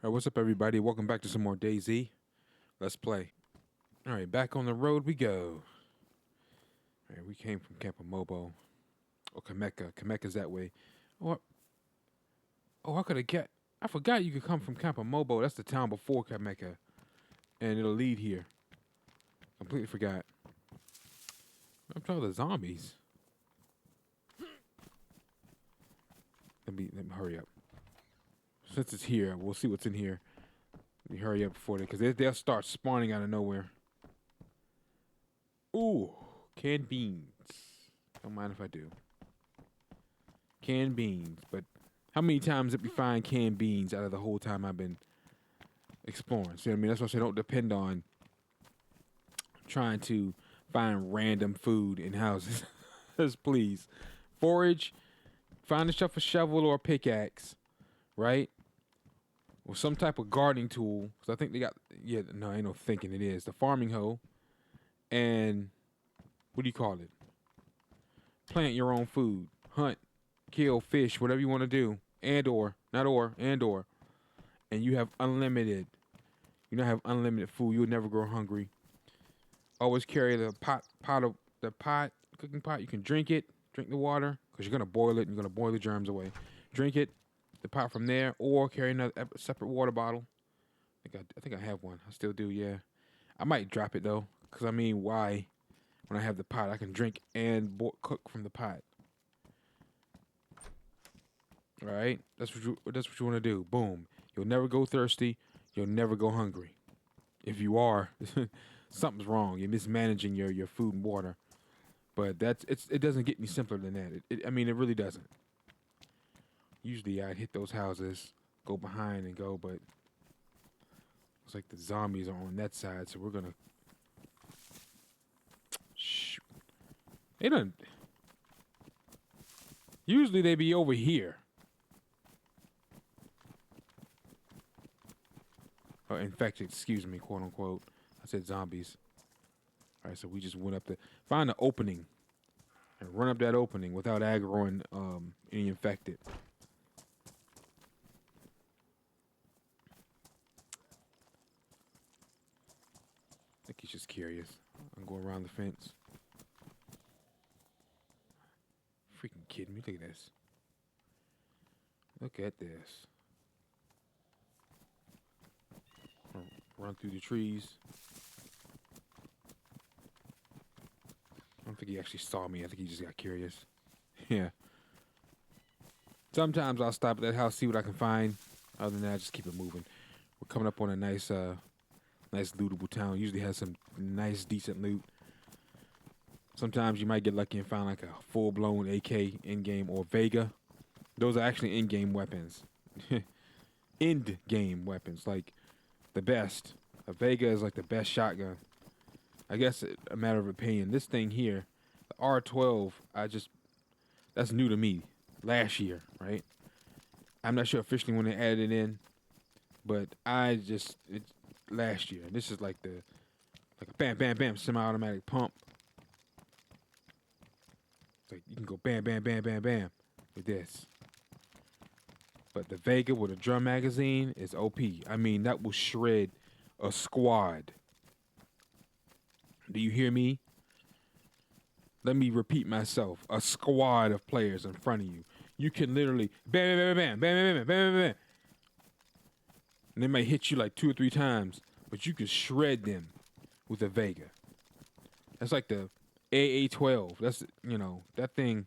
All right, what's up, everybody? Welcome back to some more DayZ. Let's play. All right, back on the road we go. All right, we came from Campo Mobo. Or Kameka. Kameka's that way. Oh, I could have get. I forgot you could come from Campo Mobo. That's the town before Kameka. And it'll lead here. Completely forgot. I'm talking the zombies. Let me hurry up. Since it's here, we'll see what's in here. Let me hurry up before because they'll start spawning out of nowhere. Ooh, canned beans. Don't mind if I do. Canned beans, but how many times did we find canned beans out of the whole time I've been exploring? See what I mean? That's why I say don't depend on trying to find random food in houses. Just please. Forage, find yourself a shovel or a pickaxe, right? Or some type of gardening tool. Because I think they got, no, ain't no thinking it is. The farming hoe. And what do you call it? Plant your own food. Hunt, kill, fish, whatever you want to do. And or. And you have unlimited. You don't have unlimited food. You'll never grow hungry. Always carry the cooking pot. You can drink it. Drink the water. Because you're going to boil it and you're going to boil the germs away. Drink it. The pot from there. Or carry another separate water bottle. I think I have one. I still do, yeah. I might drop it, though. Because, I mean, why? When I have the pot, I can drink and cook from the pot. All right? That's what you want to do. Boom. You'll never go thirsty. You'll never go hungry. If you are, something's wrong. You're mismanaging your food and water. But it doesn't get any simpler than that. It really doesn't. Usually I'd hit those houses, go behind and go, but it's like the zombies are on that side, so we're going to shoot. They don't. Usually they be over here. Or infected, excuse me, quote unquote. I said zombies. All right, so we just went up there. Find an opening. And run up that opening without aggroing any infected. I think he's just curious. I'm going around the fence. Freaking kidding me. Look at this. Look at this. Run through the trees. I don't think he actually saw me. I think he just got curious. Yeah. Sometimes I'll stop at that house, see what I can find. Other than that, I just keep it moving. We're coming up on a nice lootable town. Usually has some nice, decent loot. Sometimes you might get lucky and find like a full-blown AK in-game or Vega. Those are actually in-game weapons. End-game weapons, like the best. A Vega is like the best shotgun. I guess it's a matter of opinion. This thing here, the R12, that's new to me. Last year, right? I'm not sure officially when they added it in, but it's last year. This is like a bam, bam, bam, semi-automatic pump. It's like you can go bam, bam, bam, bam, bam with this. But the Vega with a drum magazine is OP. I mean, that will shred a squad. Do you hear me? Let me repeat myself. A squad of players in front of you. You can literally bam, bam, bam, bam, bam, bam, bam, bam, bam. And they might hit you like 2 or 3 times, but you can shred them with a Vega. That's like the AA-12. That's, that thing.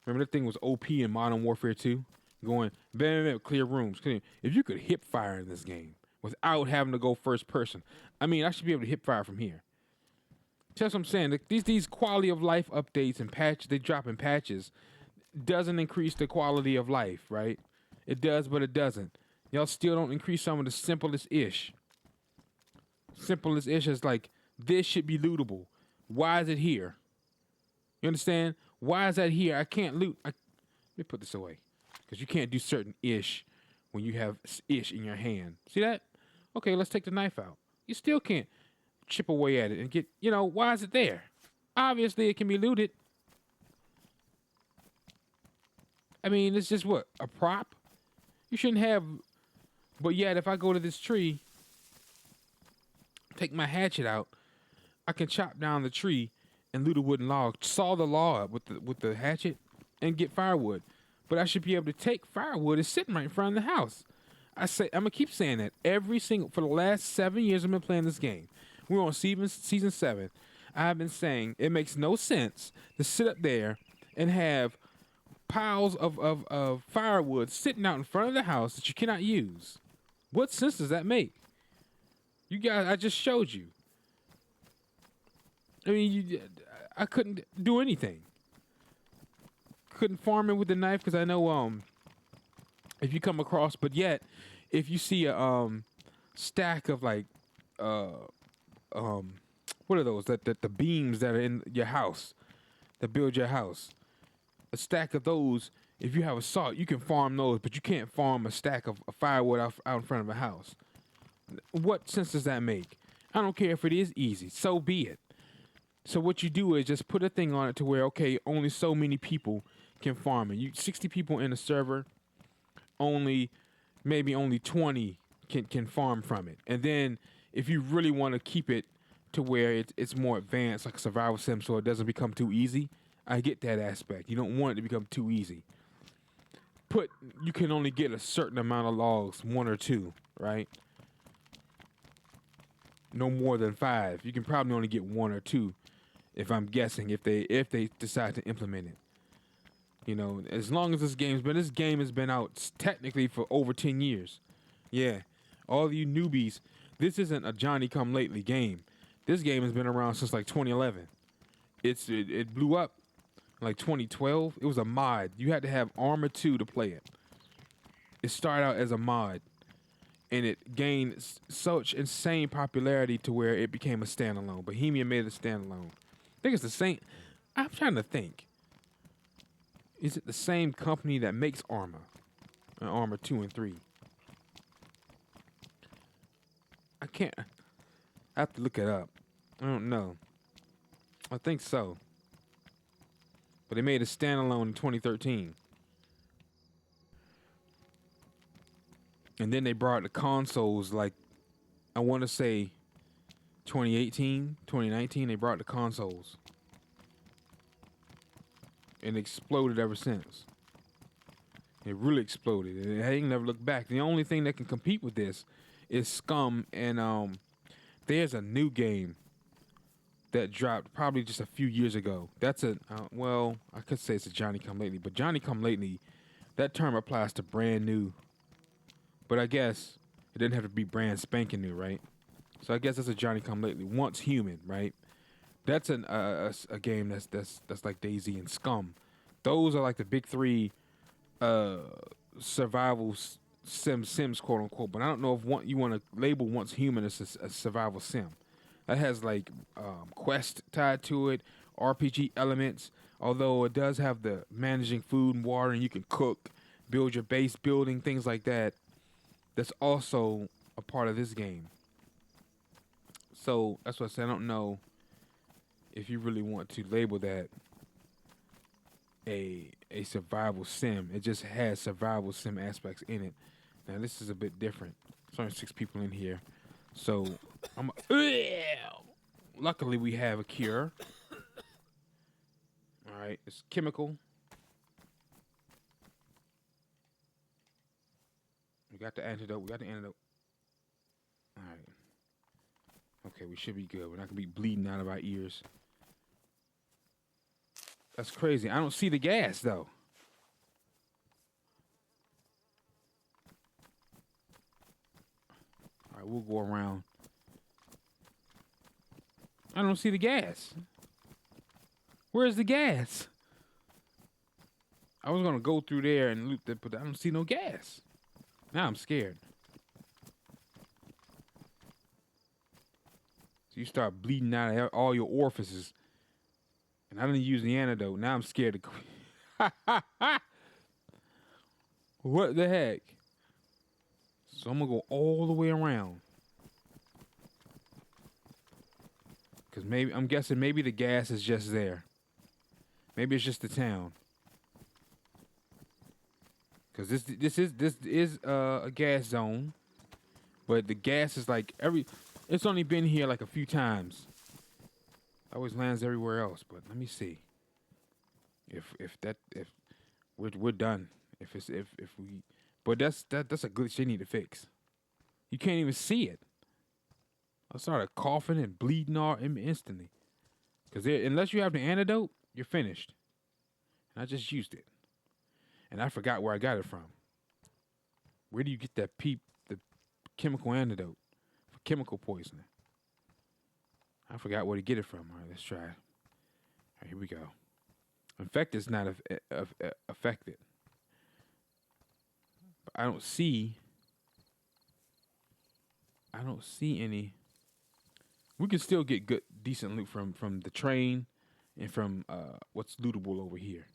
Remember that thing was OP in Modern Warfare 2? Going, bam, bam, bam, clear rooms. Clear. If you could hip fire in this game without having to go first person, I should be able to hip fire from here. That's what I'm saying. These quality of life updates and patches, they drop in patches, doesn't increase the quality of life, right? It does, but it doesn't. Y'all still don't increase some of the simplest ish. Simplest ish is like, this should be lootable. Why is it here? You understand? Why is that here? I can't loot. Let me put this away. Because you can't do certain ish when you have ish in your hand. See that? Okay, let's take the knife out. You still can't chip away at it and get, why is it there? Obviously, it can be looted. It's just what? A prop? You shouldn't have But yet, if I go to this tree, take my hatchet out, I can chop down the tree and loot a wooden log, saw the log up with the hatchet, and get firewood. But I should be able to take firewood. It's sitting right in front of the house. I'm gonna keep saying that every single for the last 7 years I've been playing this game. We're on season 7. I've been saying it makes no sense to sit up there and have piles of firewood sitting out in front of the house that you cannot use. What sense does that make? You guys, I just showed you. I mean, I couldn't do anything. Couldn't farm it with the knife because I know if you come across, but yet if you see a stack of like what are those that the beams that are in your house that build your house, a stack of those. If you have a salt, you can farm those, but you can't farm a stack of firewood out in front of a house. What sense does that make? I don't care if it is easy. So be it. So what you do is just put a thing on it to where, okay, only so many people can farm it. 60 people in a server, maybe only 20 can farm from it. And then if you really want to keep it to where it's more advanced, like a survival sim, so it doesn't become too easy, I get that aspect. You don't want it to become too easy. You can only get a certain amount of logs, 1 or 2, right? No more than 5. You can probably only get 1 or 2, if I'm guessing, if they decide to implement it. You know, as long as this game has been out technically for over 10 years. Yeah, all you newbies, this isn't a Johnny Come Lately game. This game has been around since like 2011. It blew up like 2012. It was a mod. You had to have Armor 2 to play it. It started out as a mod, and it gained such insane popularity to where it became a standalone. Bohemia made it a standalone. I think it's the same. I'm trying to think. Is it the same company that makes Armor? Armor 2 and 3. I can't. I have to look it up. I don't know. I think so. But they made a standalone in 2013. And then they brought the consoles like, I want to say 2018, 2019, they brought the consoles. And it exploded ever since. It really exploded. And it ain't never looked back. The only thing that can compete with this is Scum. And there's a new game that dropped probably just a few years ago. That's I could say it's a Johnny Come Lately. But Johnny Come Lately, that term applies to brand new. But I guess it didn't have to be brand spanking new, right? So I guess that's a Johnny Come Lately. Once Human, right? That's a game that's like DayZ and Scum. Those are like the big 3 survival sims, quote unquote. But I don't know if you want to label Once Human as a survival sim. That has like quest tied to it, RPG elements. Although it does have the managing food and water, and you can cook, build your base building, things like that. That's also a part of this game. So that's what I said. I don't know if you really want to label that a survival sim. It just has survival sim aspects in it. Now this is a bit different. There's only 6 people in here. So luckily we have a cure. Alright, it's chemical. We got the antidote. Alright. Okay, we should be good. We're not gonna be bleeding out of our ears. That's crazy. I don't see the gas though. Alright, we'll go around. I don't see the gas. Where's the gas? I was gonna go through there and loot that, but I don't see no gas. Now I'm scared. So you start bleeding out of all your orifices. And I didn't use the antidote. Now I'm scared to. What the heck? So I'm gonna go all the way around. Cause I'm guessing maybe the gas is just there. Maybe it's just the town. Cause this is a gas zone. But the gas is like it's only been here like a few times. It always lands everywhere else. But let me see. If we're done. If we, but that's a glitch they need to fix. You can't even see it. I started coughing and bleeding all instantly. Because unless you have the antidote, you're finished. And I just used it. And I forgot where I got it from. Where do you get the chemical antidote for chemical poisoning? I forgot where to get it from. All right, let's try it. All right, here we go. Infected is not affected. But I don't see any. We can still get good, decent loot from the train and from what's lootable over here.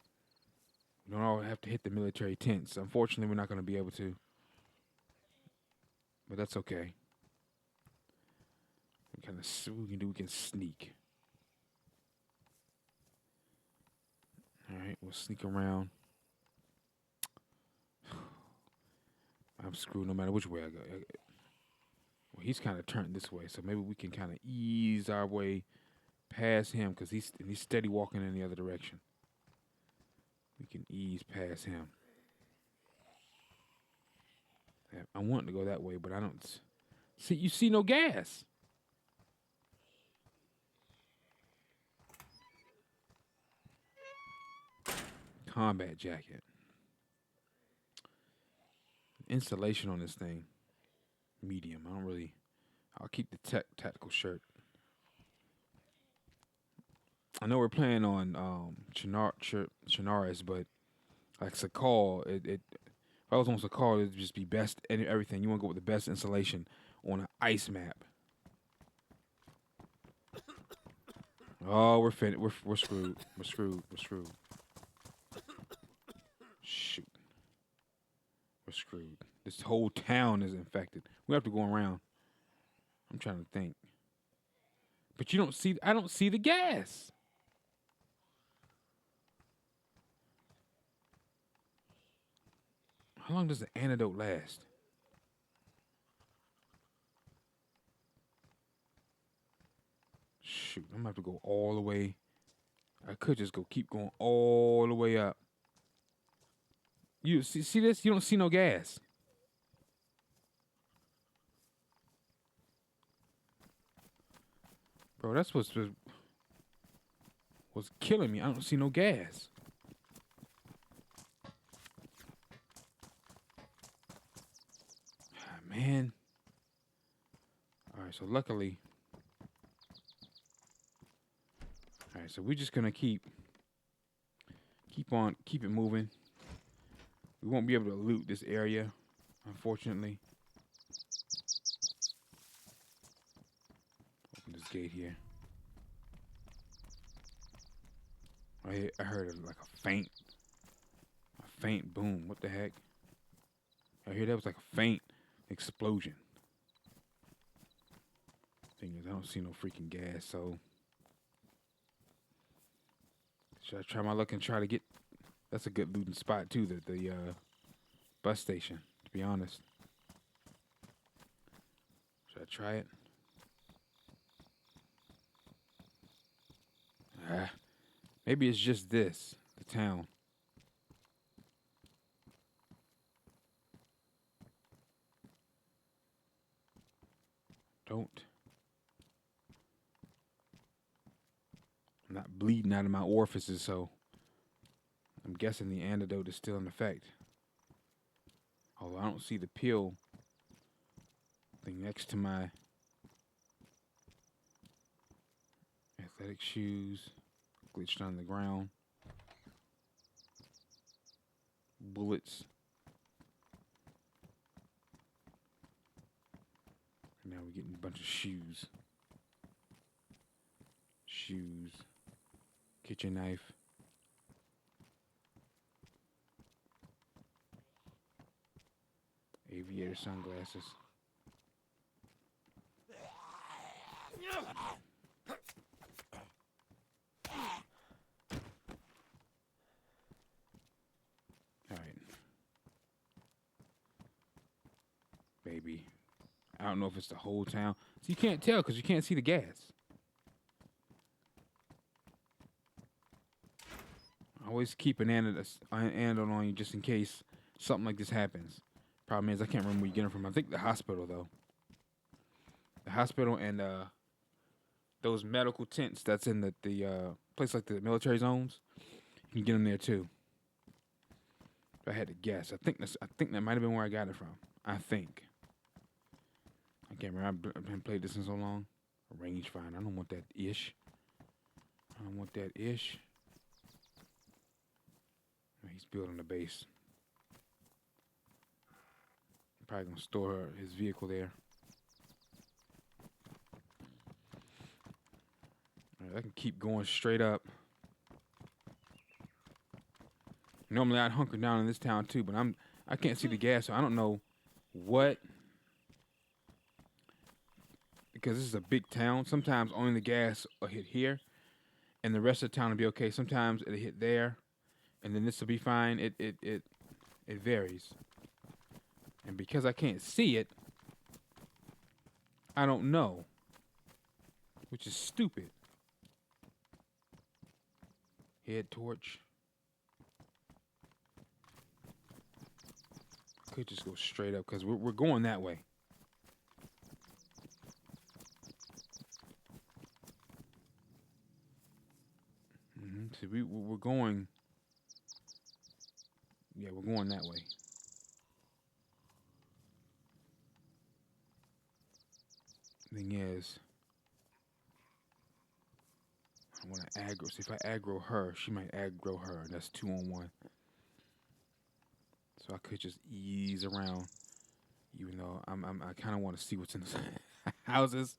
We don't all have to hit the military tents. Unfortunately, we're not going to be able to. But that's okay. We can sneak. All right, we'll sneak around. I'm screwed no matter which way I go. Well, he's kind of turned this way, so maybe we can kind of ease our way past him because he's steady walking in the other direction. We can ease past him. I want to go that way, but I don't see. You see no gas. Combat jacket. Insulation on this thing, medium. I'll keep the tactical shirt. I know we're playing on Chinaris, but like Sakal, if I was on Sakal, it'd just be best and everything. You want to go with the best insulation on an ice map. Oh, we're screwed. We're screwed. Shoot. We're screwed. This whole town is infected. We have to go around. I'm trying to think. But I don't see the gas. How long does the antidote last? Shoot, I'm gonna have to go all the way. I could just keep going all the way up. You see this? You don't see no gas. Bro, that's what's killing me. I don't see no gas. Ah, man. All right, so luckily. All right, so we're just gonna keep it moving. We won't be able to loot this area, unfortunately. Open this gate here. I heard like a faint boom. What the heck? I hear that was like a faint explosion. Thing is, I don't see no freaking gas, so should I try my luck and try to get? That's a good looting spot too. The bus station. To be honest, should I try it? Maybe it's just the town. I'm not bleeding out of my orifices, so I'm guessing the antidote is still in effect. Although I don't see the pill thing next to my athletic shoes. Glitched on the ground. Bullets. And now we're getting a bunch of shoes. Kitchen knife. Aviator sunglasses. All right. Baby. I don't know if it's the whole town. So you can't tell because you can't see the gas. Always keep an antidote on you just in case something like this happens. Problem is, I can't remember where you get them from. I think the hospital, though. The hospital and those medical tents that's in the place like the military zones. You can get them there, too. If I had to guess. I think that might have been where I got it from. I think. I can't remember. I've been played this in so long. Rangefinder. I don't want that ish. I don't want that ish. He's building a base. Probably gonna store his vehicle there. Right, I can keep going straight up. Normally I'd hunker down in this town too, but I can't see the gas, so I don't know what. Because this is a big town. Sometimes only the gas will hit here, and the rest of the town will be okay. Sometimes it'll hit there, and then this will be fine. It varies. And because I can't see it, I don't know. Which is stupid. Head torch. Could just go straight up because we're going that way. So we're going. Yeah, we're going that way. Thing is, I want to aggro. See, if I aggro her, she might aggro her. That's 2-on-1. So I could just ease around, even though I kind of want to see what's in the houses.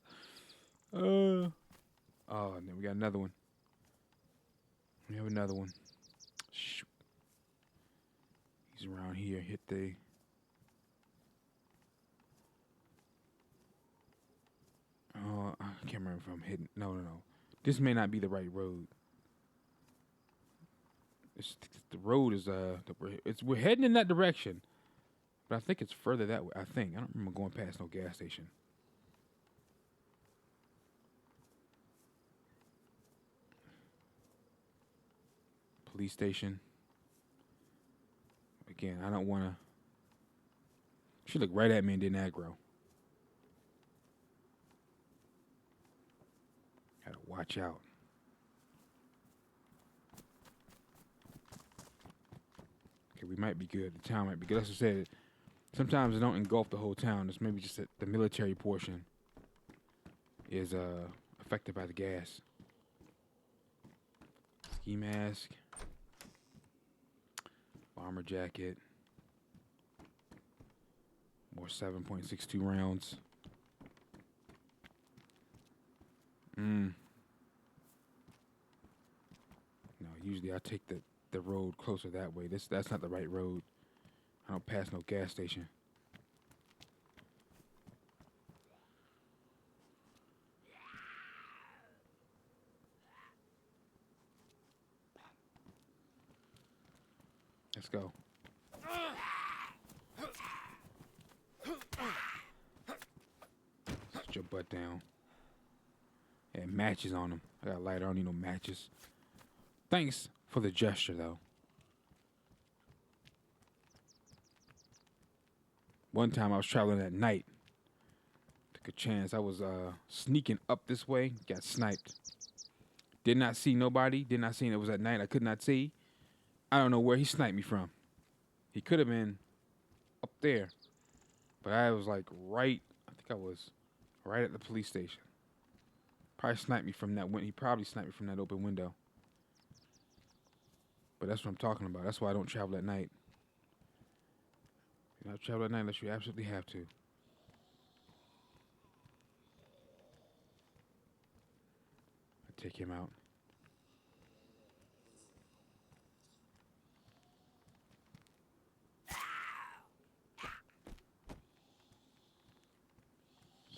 Oh, and then we got another one. We have another one. Shoot. He's around here. Hit the. I can't remember if I'm hitting. No. This may not be the right road. The road is we're heading in that direction, but I think it's further that way. I don't remember going past no gas station. Police station. Again, I don't want to. She looked right at me and didn't aggro. Gotta watch out. Okay, we might be good. The town might be good. As I said, sometimes it don't engulf the whole town. It's maybe just that the military portion is affected by the gas. Ski mask. Armor jacket. More 7.62 rounds. No, usually I take the road closer that way. That's not the right road. I don't pass no gas station. Let's go. Sit your butt down. And matches on them. I got a lighter. I don't need no matches. Thanks for the gesture, though. One time I was traveling at night. Took a chance. I was sneaking up this way. Got sniped. Did not see nobody. Did not see. It was at night. I could not see. I don't know where he sniped me from. He could have been up there. But I was like right. I think I was right at the police station. Probably sniped me from that window. He probably sniped me from that open window. But that's what I'm talking about. That's why I don't travel at night. You know, travel at night unless you absolutely have to. I take him out.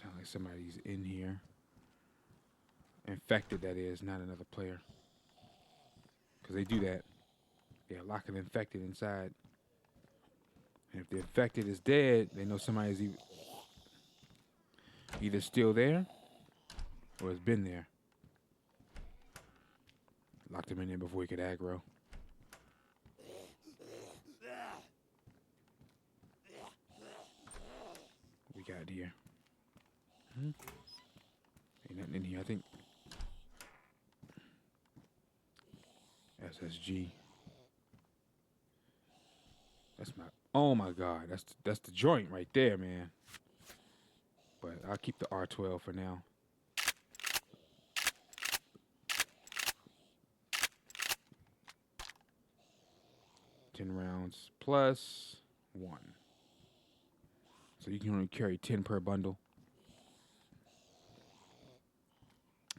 Sound like somebody's in here. Infected, that is, not another player. Because they do that. They lock an infected inside. And if the infected is dead, they know somebody's even. Either still there or it's been there. Locked him in there before he could aggro. What we got here? Ain't nothing in here, I think. SSG. That's my. Oh my God, that's the joint right there, man. But I'll keep the R12 for now. $10 rounds plus 1. So you can only carry 10 per bundle.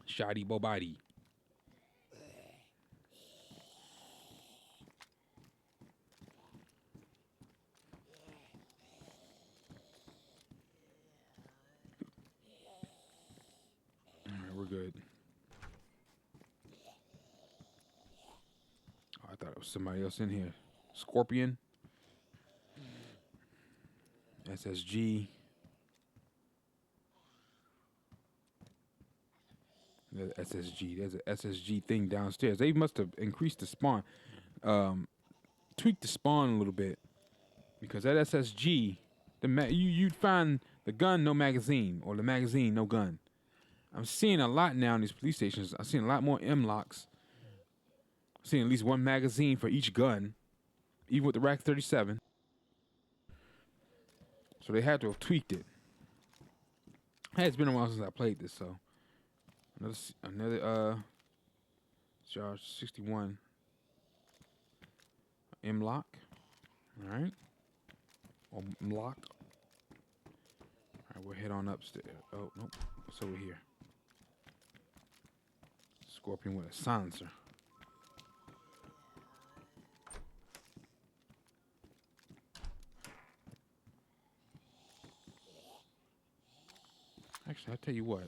Shoddy Bobadi. Alright, we're good. Oh, I thought it was somebody else in here. Scorpion. SSG. There's SSG. There's an SSG thing downstairs. They must have increased the spawn. Tweaked the spawn a little bit. Because that SSG, you'd find the gun, no magazine. Or the magazine, no gun. I'm seeing a lot now in these police stations. I'm seeing a lot more M-locks. I'm seeing at least one magazine for each gun. Even with the Rack 37. So they had to have tweaked it. Hey, it's been a while since I played this, so. Another Charge 61 M-lock. Alright. Or M-lock. Alright, we'll head on upstairs. Oh, nope. What's over here? Scorpion with a silencer. Actually, I'll tell you what.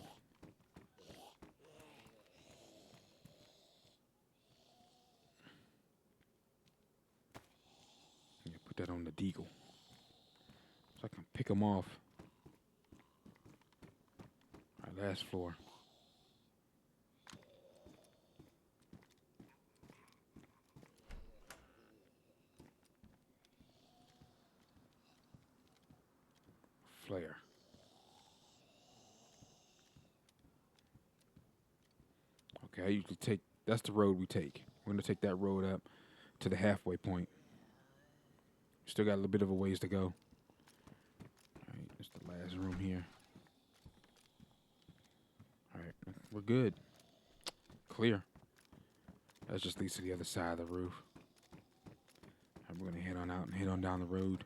Yeah, put that on the deagle. So I can pick them off. All right, last floor. Flare. Okay, I usually take, that's the road we take. We're going to take that road up to the halfway point. Still got a little bit of a ways to go. All right, it's the last room here. All right, we're good. Clear. That just leads to the other side of the roof. All right, we're going to head on out and head on down the road.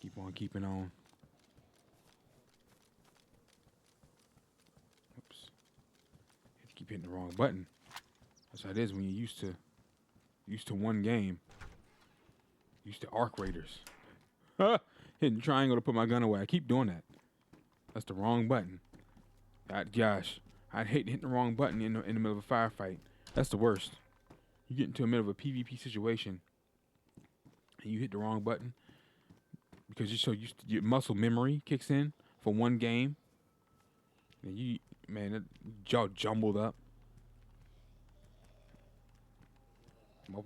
Keep on keeping on. Oops. Have to keep hitting the wrong button. That's how it is when you're used to one game. Used to arc raiders. Hitting triangle to put my gun away. I keep doing that. That's the wrong button. Gosh, I'd hate hitting the wrong button in the middle of a firefight. That's the worst. You get into the middle of a PvP situation and you hit the wrong button. Because you're so used to, your muscle memory kicks in for one game. And that jaw jumbled up.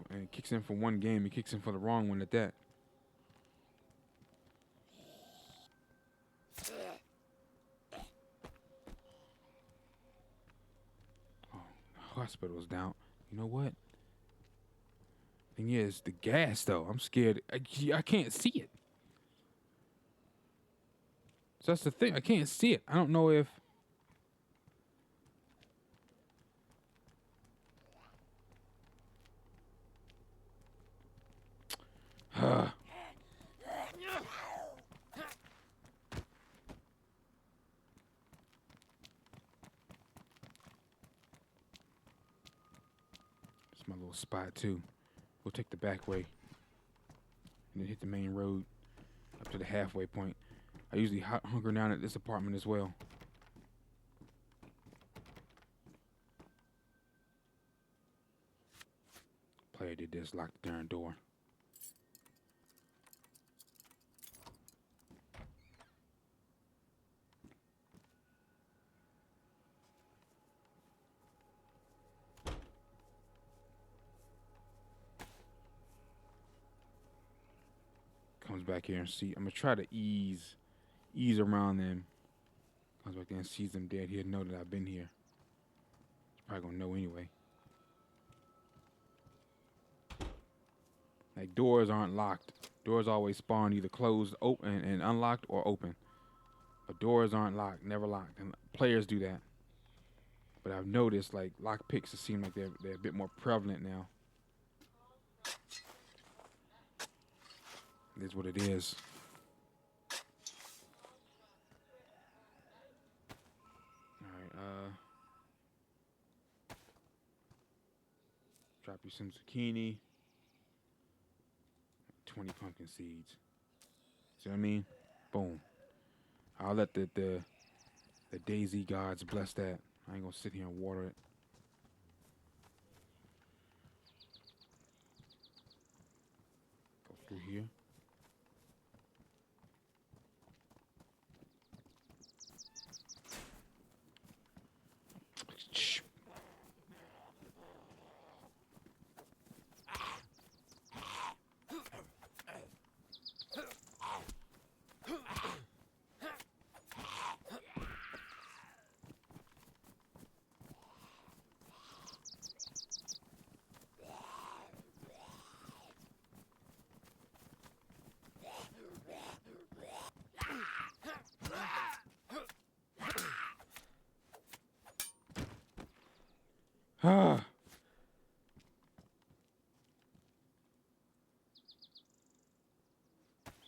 And it kicks in for one game, it kicks in for the wrong one at that. Oh, the hospital's down. You know what? Thing is, the gas though, I'm scared. I can't see it. So that's the thing. I can't see it. I don't know if... It's my little spot too. We'll take the back way. And then hit the main road up to the halfway point. I usually hunker down at this apartment as well. Player did this, lock the darn door. Comes back here and see. I'm gonna try to ease around them. Comes back there and sees them dead. He'll know that I've been here. He's probably gonna know anyway. Like doors aren't locked. Doors always spawn either closed, open, and unlocked, or open. But doors aren't locked, never locked. And players do that. But I've noticed like lock picks seem like they're a bit more prevalent now. It is what it is. All right, drop you some zucchini. 20 pumpkin seeds. See what I mean? Boom. I'll let the DayZ gods bless that. I ain't gonna sit here and water it. Go through here. Ah.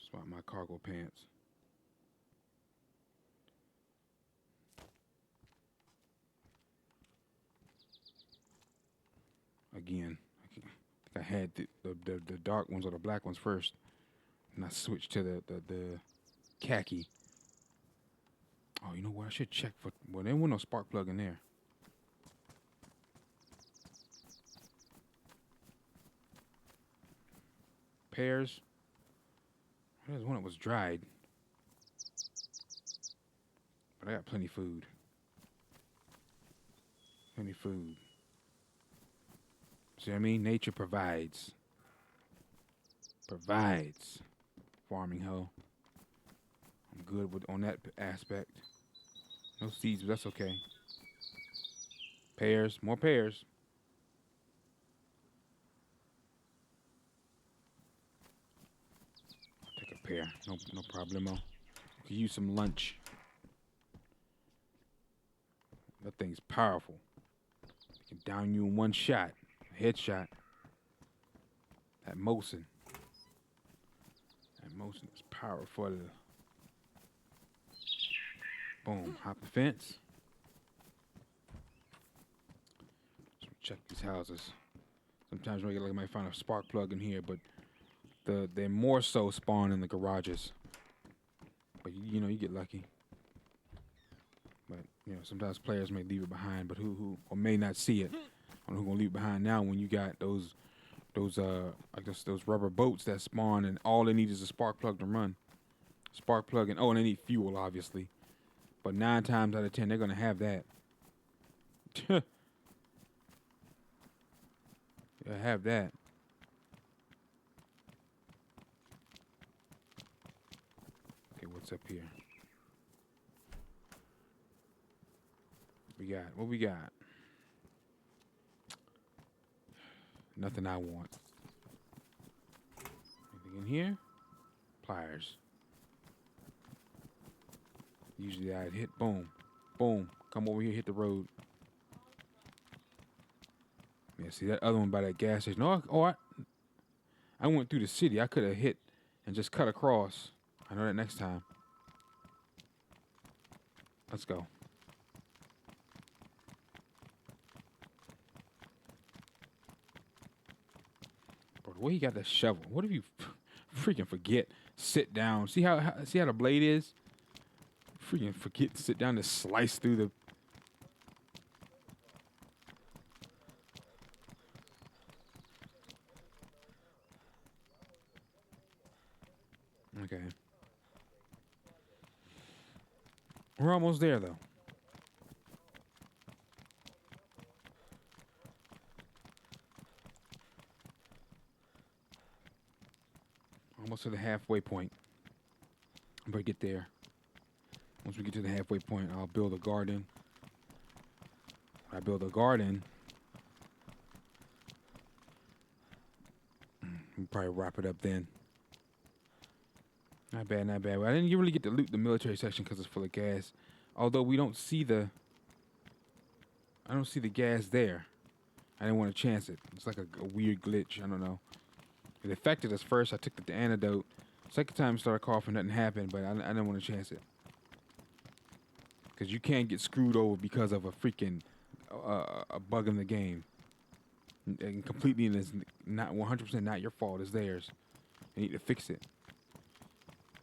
Swap my cargo pants. Again, I think I had the dark ones or the black ones first, and I switched to the khaki. Oh, you know what? I should check for. Well, there wasn't no spark plug in there. Pears. There's one that was dried. But I got plenty of food. Plenty of food. See what I mean? Nature provides. Provides. Farming hoe. I'm good on that aspect. No seeds, but that's okay. Pears. More pears. Pear, no problemo. Could use some lunch. That thing's powerful. It can down you in one shot, a headshot. That Mosin is powerful. Boom, hop the fence. So check these houses. Sometimes I might find a spark plug in here, but they more so spawn in the garages. But you know, you get lucky. But you know, sometimes players may leave it behind, but who or may not see it. I don't know who gonna leave it behind now when you got those I guess those rubber boats that spawn and all they need is a spark plug to run. Spark plug and they need fuel obviously. But 9 times out of 10 they're gonna have that. They'll have that. What's up here? What we got? Nothing I want. Anything in here? Pliers. Usually I'd hit boom. Boom. Come over here, hit the road. Yeah, see that other one by that gas station. I went through the city. I could have hit and just cut across. I know that next time. Let's go. Bro, the way he got that shovel. What if you freaking forget? Sit down. See how the blade is? Freaking forget to sit down to slice through the. Okay. We're almost there though. Almost to the halfway point. But get there. Once we get to the halfway point, I'll build a garden. I build a garden. We'll probably wrap it up then. Not bad, not bad. Well, I didn't really get to loot the military section because it's full of gas. Although we don't see the... I don't see the gas there. I didn't want to chance it. It's like a weird glitch. I don't know. It affected us first. I took the antidote. Second time I started coughing, nothing happened, but I didn't want to chance it. Because you can't get screwed over because of a freaking a bug in the game. And completely, it's not 100% not your fault. It's theirs. You need to fix it.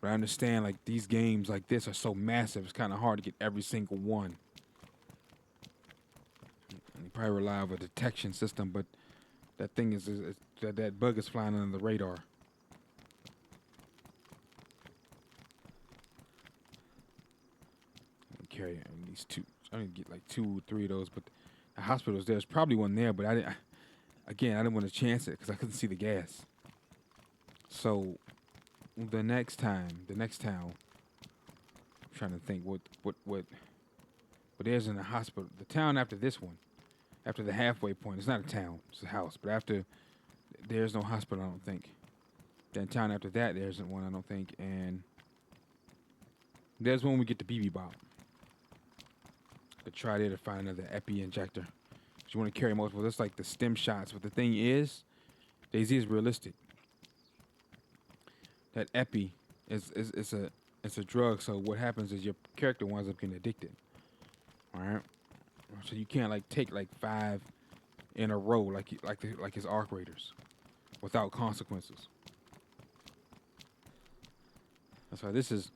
But I understand, like, these games like this are so massive, it's kind of hard to get every single one. You probably rely on a detection system, but that thing is that bug is flying under the radar. Carry these two. I didn't get like 2 or 3 of those, but the hospital's there's probably one there, but I didn't want to chance it because I couldn't see the gas. So the next town, I'm trying to think what there's in the hospital. The town after this one, after the halfway point, it's not a town, it's a house. But after there's no hospital, I don't think. Then town after that, there isn't one, I don't think, and there's one we get the BB bomb. To try there to find another epi injector. You want to carry multiple. That's like the stem shots. But the thing is, DayZ is realistic. That epi is a drug. So what happens is your character winds up getting addicted. All right. So you can't like take like 5 in a row like his arc raiders, without consequences. That's why this is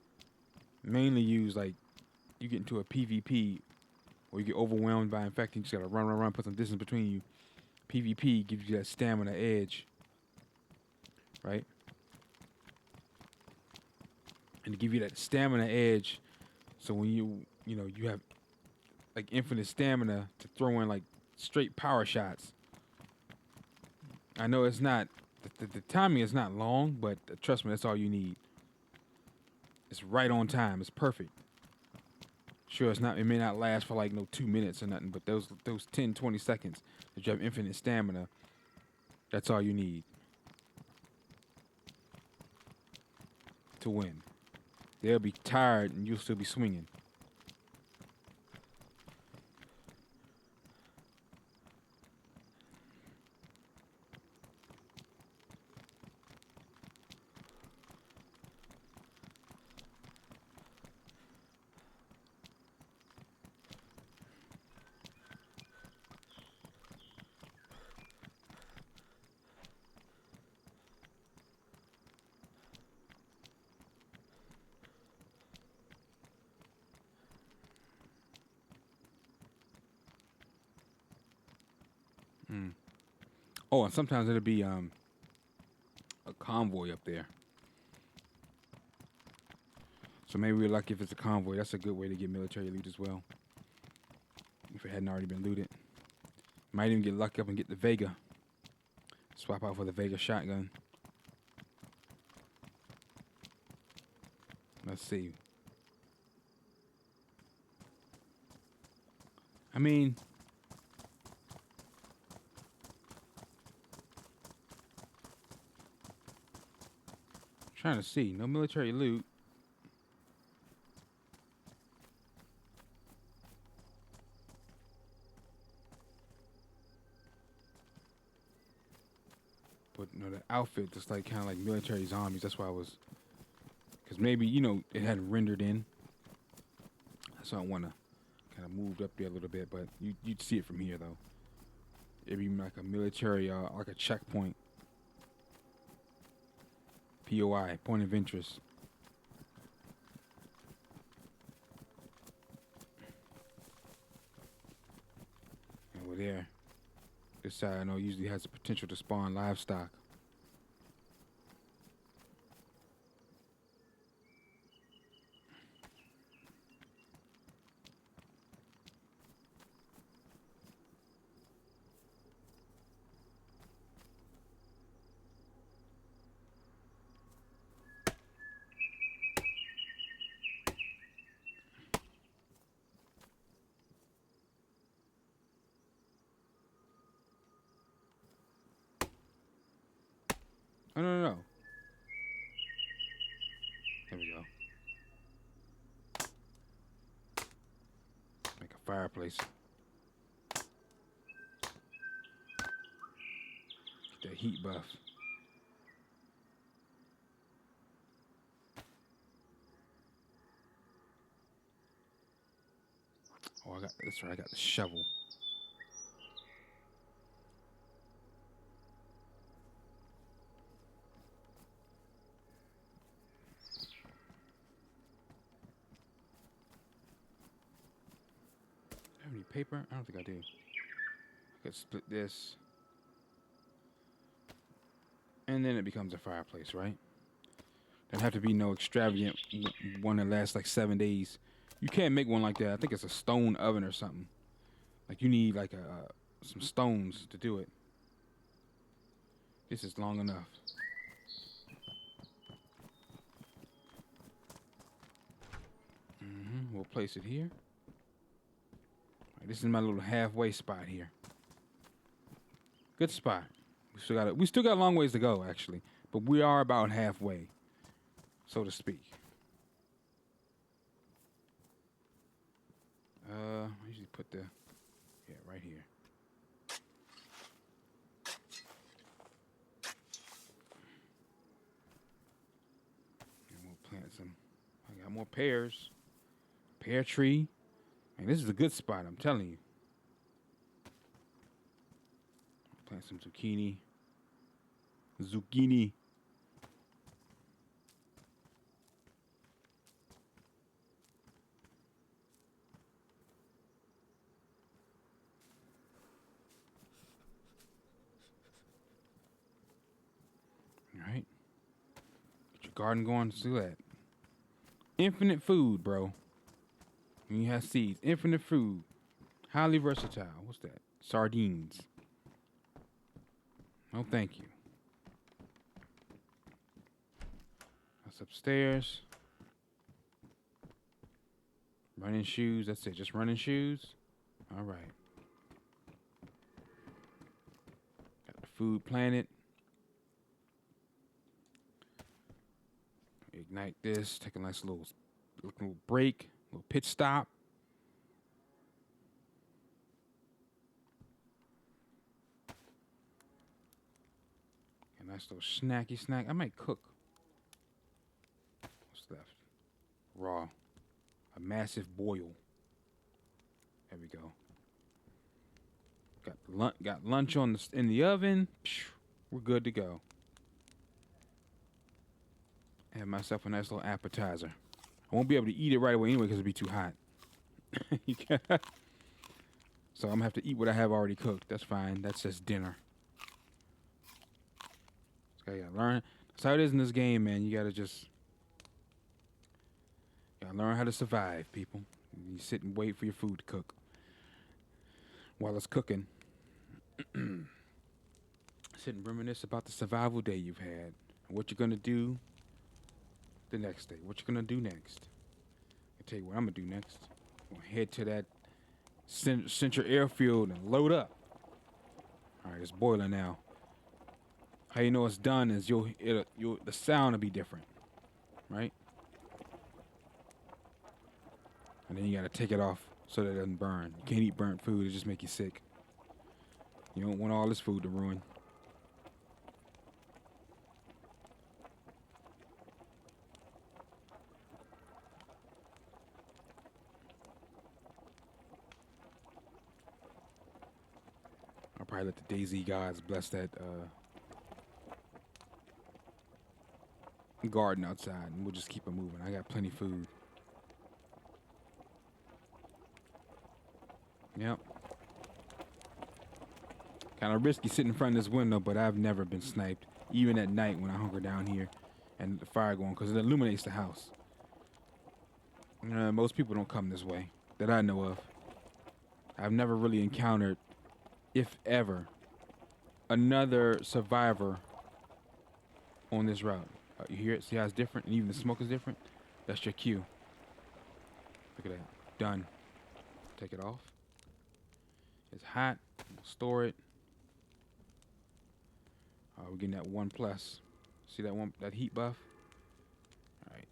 mainly used like you get into a PvP. Or you get overwhelmed by infecting, you just gotta run, put some distance between you. PvP gives you that stamina edge, right? And to give you that stamina edge, so when you have like infinite stamina to throw in like straight power shots. I know it's not, the timing is not long, but trust me, that's all you need. It's right on time, it's perfect. Sure, it may not last for like 2 minutes or nothing, but those 10, 20 seconds that you have infinite stamina, that's all you need to win. They'll be tired and you'll still be swinging. Oh, and sometimes it'll be a convoy up there. So maybe we're lucky if it's a convoy. That's a good way to get military loot as well. If it hadn't already been looted. Might even get lucky up and get the Vega. Swap out for the Vega shotgun. Let's see. I mean, trying to see. No military loot. But the outfit just like kind of like military zombies. That's why I was, because maybe it hadn't rendered in. So I want to kind of moved up there a little bit, but you'd see it from here though. It'd be like a military, like a checkpoint. POI, point of interest. Over there. This side I know usually has the potential to spawn livestock. Oh, no, no, no. There we go. Make a fireplace. Get that heat buff. Oh, that's right, I got the shovel. Have any paper? I don't think I do. I could split this. And then it becomes a fireplace, right? Doesn't have to be no extravagant one that lasts like 7 days. You can't make one like that. I think it's a stone oven or something. Like you need like some stones to do it. This is long enough. We'll place it here. Right, this is my little halfway spot here. Good spot. We still got a long ways to go, actually, but we are about halfway, so to speak. I usually put right here. And we'll plant some. I got more pears. Pear tree. Man, this is a good spot, I'm telling you. Plant some zucchini. Zucchini. All right. Get your garden going. Let's do that. Infinite food, bro. When you have seeds. Infinite food. Highly versatile. What's that? Sardines. No, thank you. That's upstairs. Running shoes. That's it. Just running shoes. All right. Got the food planted. Ignite this. Take a nice little break. Little pit stop. A nice little snacky snack. I might cook. What's left? Raw. A massive boil. There we go. Got lunch in the oven. We're good to go. Have myself a nice little appetizer. I won't be able to eat it right away anyway because it'll be too hot. So I'm gonna have to eat what I have already cooked. That's fine. That's just dinner. So you gotta learn. That's how it is in this game, man. You gotta learn how to survive, people. You sit and wait for your food to cook. While it's cooking, sit and reminisce about the survival day you've had and what you're gonna do the next day. What you're gonna do next. I'll tell you what I'm gonna do next. I'm gonna head to that Central Airfield and load up. All right, it's boiling now. How you know it's done is the sound will be different, right? And then you gotta take it off so that it doesn't burn. You can't eat burnt food; it just make you sick. You don't want all this food to ruin. I'll probably let the DayZ gods bless that garden outside, and we'll just keep it moving. I got plenty of food. Yep. Kind of risky sitting in front of this window, but I've never been sniped, even at night when I hunger down here and the fire going, because it illuminates the house. Most people don't come this way that I know of. I've never really encountered, if ever, another survivor on this route. You hear it? See how it's different? And even the smoke is different? That's your cue. Look at that. Done. Take it off. It's hot. We'll store it. We're getting that 1+. See that one, that heat buff? All right.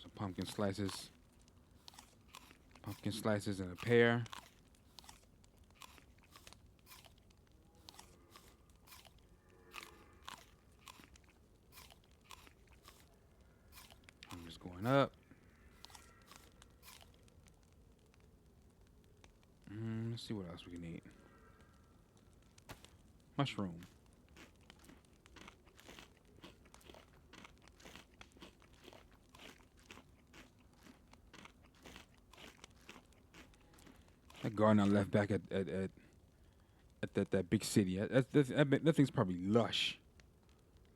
Some pumpkin slices. Pumpkin slices and a pear. I'm just going up. Let's see what else we can eat. Mushroom. That garden I left back at that big city. That thing's probably lush.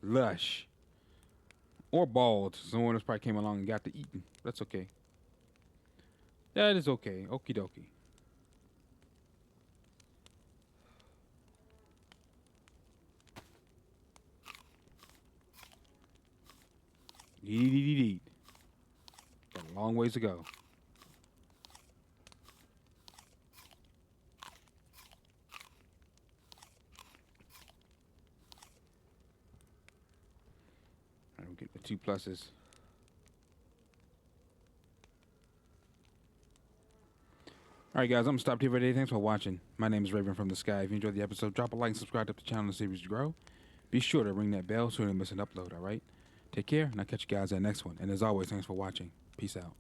Lush. Or bald. Someone else probably came along and got to eating. That's okay. That is okay. Okie dokie. Eat. Got a long ways to go. All right, we'll get the 2 pluses. All right, guys, I'm going to stop here for today. Thanks for watching. My name is Raven from the Sky. If you enjoyed the episode, drop a like and subscribe to the channel and the series grow. Be sure to ring that bell so you don't miss an upload, all right? Take care, and I'll catch you guys in the next one. And as always, thanks for watching. Peace out.